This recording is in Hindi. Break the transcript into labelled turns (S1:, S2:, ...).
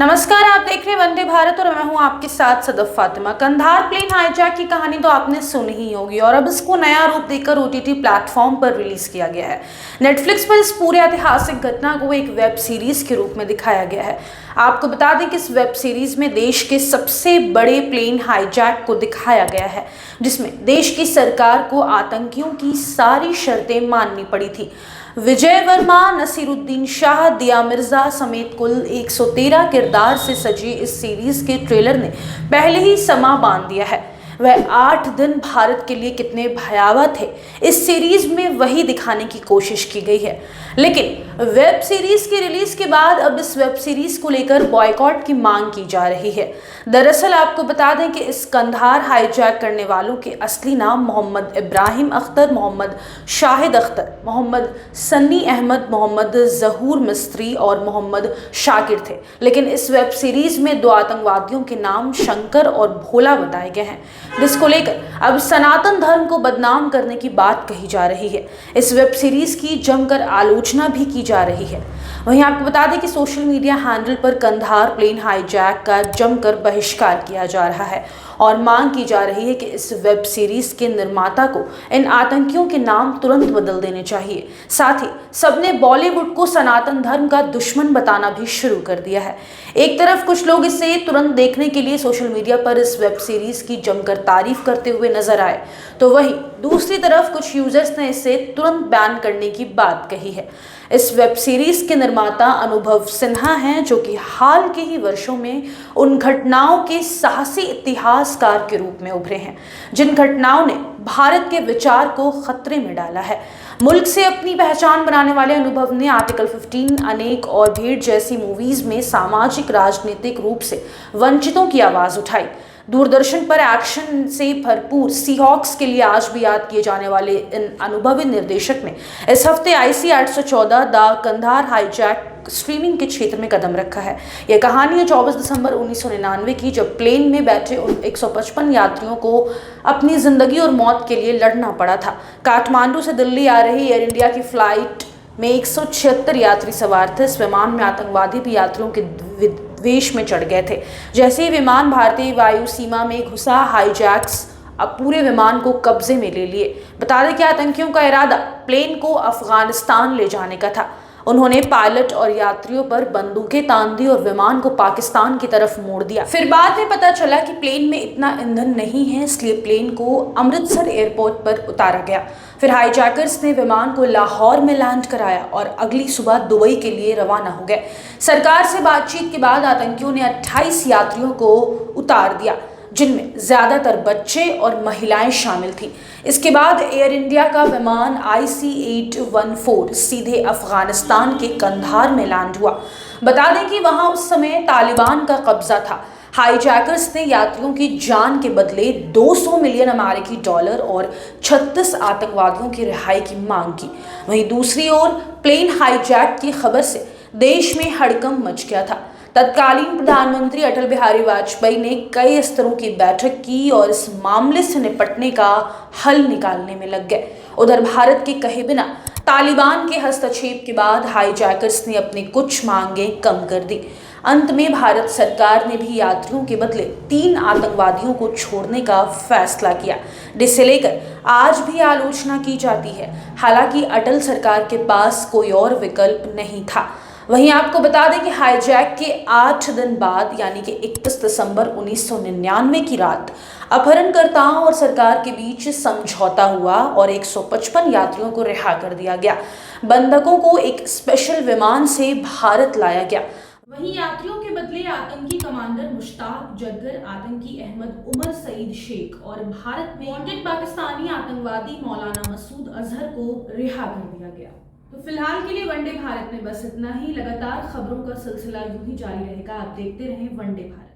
S1: नमस्कार, आप देख रहे हैं वंदे भारत और मैं हूं आपके साथ सदफ फातिमा। कंधार प्लेन हाईजैक की कहानी तो आपने सुनी ही होगी और अब इसको नया रूप देकर ओटीटी प्लेटफॉर्म पर रिलीज किया गया है। नेटफ्लिक्स पर इस पूरे ऐतिहासिक घटना को एक वेब सीरीज के रूप में दिखाया गया है। आपको बता दें कि इस वेब सीरीज में देश के सबसे बड़े प्लेन हाईजैक को दिखाया गया है, जिसमें देश की सरकार को आतंकियों की सारी शर्तें माननी पड़ी थी। विजय वर्मा, नसीरुद्दीन शाह, दिया मिर्जा समेत कुल 113 किरदार से सजी इस सीरीज के ट्रेलर ने पहले ही समा बांध दिया है। वह 8 दिन भारत के लिए कितने भयावह थे, इस सीरीज में वही दिखाने की कोशिश की गई है। लेकिन वेब सीरीज की रिलीज के बाद अब इस वेब सीरीज को लेकर बॉयकॉट की मांग की जा रही है। दरअसल आपको बता दें कि इस कंधार हाईजैक करने वालों के असली नाम मोहम्मद इब्राहिम अख्तर, मोहम्मद शाहिद अख्तर, मोहम्मद सन्नी अहमद, मोहम्मद जहूर मिस्त्री और मोहम्मद शाकिर थे। लेकिन इस वेब सीरीज में 2 आतंकवादियों के नाम शंकर और भोला बताए गए हैं, जिसको लेकर अब सनातन धर्म को बदनाम करने की बात कही जा रही है। इस वेब सीरीज की जमकर आलोचना भी की जा रही है। वहीं आपको बता दें कि सोशल मीडिया हैंडल पर कंधार प्लेन हाईजैक का जमकर बहिष्कार किया जा रहा है और मांग की जा रही है कि इस वेब सीरीज के निर्माता को इन आतंकियों के नाम तुरंत बदल देने चाहिए। साथ ही सबने बॉलीवुड को सनातन धर्म का दुश्मन बताना भी शुरू कर दिया है। एक तरफ कुछ लोग इसे तुरंत देखने के लिए सोशल मीडिया पर इस वेब सीरीज की जमकर तारीफ करते हुए नजर आए, तो वहीं दूसरी तरफ कुछ यूजर्स ने इसे तुरंत बैन करने की बात कही है। इस वेब सीरीज के निर्माता अनुभव सिन्हा हैं, जो कि हाल के ही वर्षों में उन घटनाओं के साहसी इतिहासकार के रूप में उभरे हैं जिन घटनाओं ने भारत के विचार को खतरे में डाला है। मुल्क से अपनी पहचान बनाने वाले अनुभव ने आर्टिकल 15, अनेक और भीड़ जैसी मूवीज में सामाजिक राजनीतिक रूप से वंचितों की आवाज उठाई। दूरदर्शन पर एक्शन से भरपूर सीहॉक्स के लिए आज भी याद किए जाने वाले इन अनुभवी निर्देशक ने इस हफ्ते IC 814 the Kandahar hijack streaming के क्षेत्र में कदम रखा है। यह कहानी है 24 दिसंबर 1999 की, जब प्लेन में बैठे उन 155 यात्रियों को अपनी जिंदगी और मौत के लिए लड़ना पड़ा था। काठमांडू से दिल्ली आ रही एयर इंडिया की फ्लाइट में 176 यात्री सवार थे। इस विमान में आतंकवादी भी यात्रियों के वेश में चढ़ गए थे। जैसे ही विमान भारतीय वायु सीमा में घुसा, हाईजैक्स अब पूरे विमान को कब्जे में ले लिए। बता दें कि आतंकियों का इरादा प्लेन को अफगानिस्तान ले जाने का था। उन्होंने पायलट और यात्रियों पर बंदूकें तान दी और विमान को पाकिस्तान की तरफ मोड़ दिया। फिर बाद में पता चला कि प्लेन में इतना ईंधन नहीं है, इसलिए प्लेन को अमृतसर एयरपोर्ट पर उतारा गया। फिर हाईजैकर्स ने विमान को लाहौर में लैंड कराया और अगली सुबह दुबई के लिए रवाना हो गए। सरकार से बातचीत के बाद आतंकियों ने 28 यात्रियों को उतार दिया, जिनमें ज्यादातर बच्चे और महिलाएं शामिल थीं। इसके बाद एयर इंडिया का विमान IC 814 सीधे अफगानिस्तान के कंधार में लैंड हुआ। बता दें कि वहां उस समय तालिबान का कब्जा था। हाईजैकर्स ने यात्रियों की जान के बदले 200 मिलियन अमेरिकी डॉलर और 36 आतंकवादियों की रिहाई की मांग की। वहीं दूसरी ओर प्लेन हाईजैक की खबर से देश में हड़कंप मच गया था। तत्कालीन प्रधानमंत्री अटल बिहारी वाजपेयी ने कई स्तरों की बैठक की और इस मामले से निपटने का हल निकालने में लग गए। उधर भारत के कहे बिना तालिबान के हस्तक्षेप के बाद हाईजैकर्स ने अपनी कुछ मांगें कम कर दी। अंत में भारत सरकार ने भी यात्रियों के बदले 3 आतंकवादियों को छोड़ने का फैसला किया, जिसे लेकर आज भी आलोचना की जाती है। हालांकि अटल सरकार के पास कोई और विकल्प नहीं था। वहीं आपको बता दें कि हाईजैक के 8 दिन बाद यानी कि 31 दिसंबर 1999 की रात अपहरणकर्ताओं और सरकार के बीच समझौता हुआ और 155 यात्रियों को रिहा कर दिया गया। बंधकों को एक स्पेशल विमान से भारत लाया गया। वहीं यात्रियों के बदले आतंकी कमांडर मुश्ताक जरगर, आतंकी अहमद उमर सईद शेख और भारत में वांटेड पाकिस्तानी आतंकवादी मौलाना मसूद अजहर को रिहा कर दिया गया। तो फिलहाल के लिए वंदे भारत में बस इतना ही। लगातार खबरों का सिलसिला यूं ही जारी रहेगा। आप देखते रहें वंदे भारत।